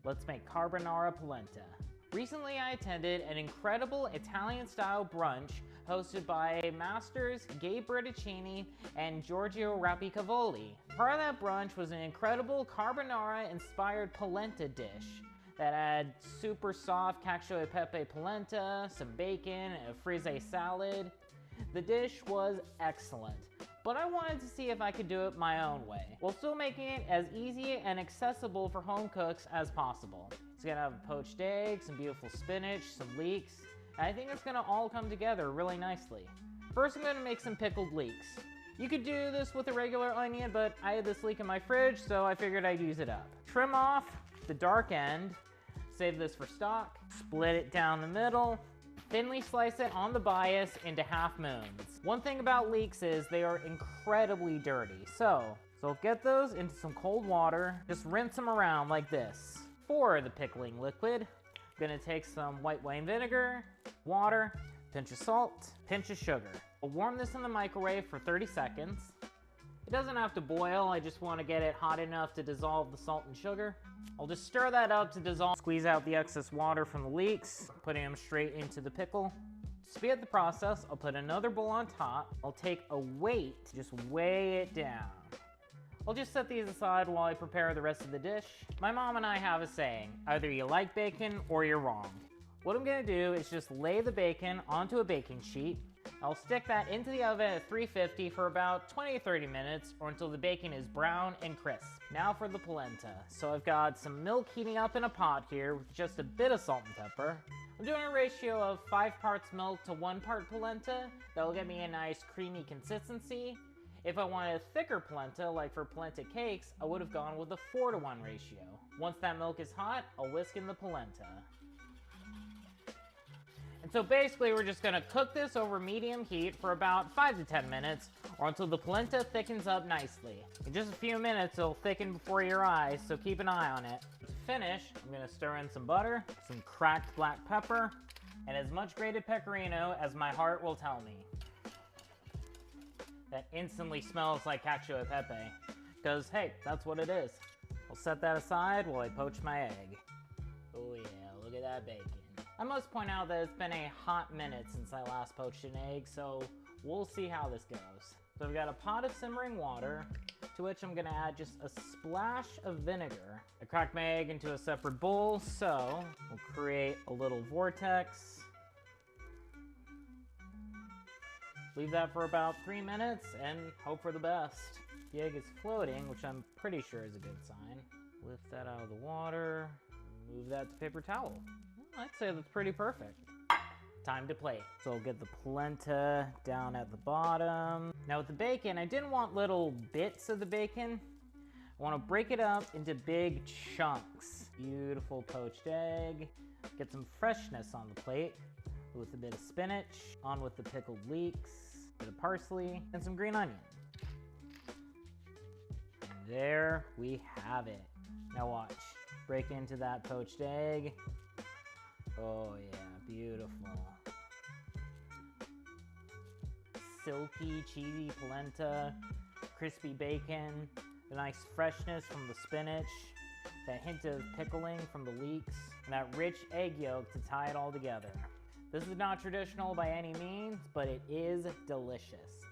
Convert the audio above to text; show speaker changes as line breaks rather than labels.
Let's make carbonara polenta. Recently, I attended an incredible Italian-style brunch hosted by masters Gabe Bertaccini and Giorgio Rapicavoli. Part of that brunch was an incredible carbonara-inspired polenta dish that had super soft cacio e pepe polenta, some bacon, and a frise salad. The dish was excellent, but I wanted to see if I could do it my own way, while still making it as easy and accessible for home cooks as possible. It's gonna have poached eggs, some beautiful spinach, some leeks, and I think it's gonna all come together really nicely. First, I'm gonna make some pickled leeks. You could do this with a regular onion, but I had this leek in my fridge, so I figured I'd use it up. Trim off the dark end, save this for stock, split it down the middle, thinly slice it on the bias into half moons. One thing about leeks is they are incredibly dirty, so get those into some cold water, just rinse them around like this. For the pickling liquid, I'm gonna take some white wine vinegar, water, pinch of salt, pinch of sugar. I'll warm this in the microwave for 30 seconds. It doesn't have to boil, I just want to get it hot enough to dissolve the salt and sugar. I'll just stir that up to dissolve, squeeze out the excess water from the leeks, putting them straight into the pickle. To speed up the process, I'll put another bowl on top. I'll take a weight, just weigh it down. I'll just set these aside while I prepare the rest of the dish. My mom and I have a saying, either you like bacon or you're wrong. What I'm gonna do is just lay the bacon onto a baking sheet. I'll stick that into the oven at 350 for about 20 to 30 minutes or until the bacon is brown and crisp. Now for the polenta. So I've got some milk heating up in a pot here with just a bit of salt and pepper. I'm doing a ratio of 5 parts milk to 1 part polenta. That'll get me a nice creamy consistency. If I wanted a thicker polenta, like for polenta cakes, I would have gone with a 4-to-1 ratio. Once that milk is hot, I'll whisk in the polenta. And so basically we're just gonna cook this over medium heat for about 5 to 10 minutes or until the polenta thickens up nicely. In just a few minutes it'll thicken before your eyes, so keep an eye on it. To finish, I'm gonna stir in some butter, some cracked black pepper, and as much grated pecorino as my heart will tell me. That instantly smells like cacio e pepe, because hey, that's what it is. I'll set that aside while I poach my egg. Oh yeah, look at that bacon. I must point out that it's been a hot minute since I last poached an egg, so we'll see how this goes. So I've got a pot of simmering water, to which I'm gonna add just a splash of vinegar. I cracked my egg into a separate bowl, so we'll create a little vortex. Leave that for about 3 minutes and hope for the best. The egg is floating, which I'm pretty sure is a good sign. Lift that out of the water, move that to paper towel. I'd say that's pretty perfect. Time to plate. So I'll get the polenta down at the bottom. Now with the bacon, I didn't want little bits of the bacon. I want to break it up into big chunks. Beautiful poached egg. Get some freshness on the plate with a bit of spinach, on with the pickled leeks, a bit of parsley, and some green onion. And there we have it. Now watch. Break into that poached egg. Oh yeah, beautiful. Silky, cheesy polenta, crispy bacon, the nice freshness from the spinach, that hint of pickling from the leeks, and that rich egg yolk to tie it all together. This is not traditional by any means, but it is delicious.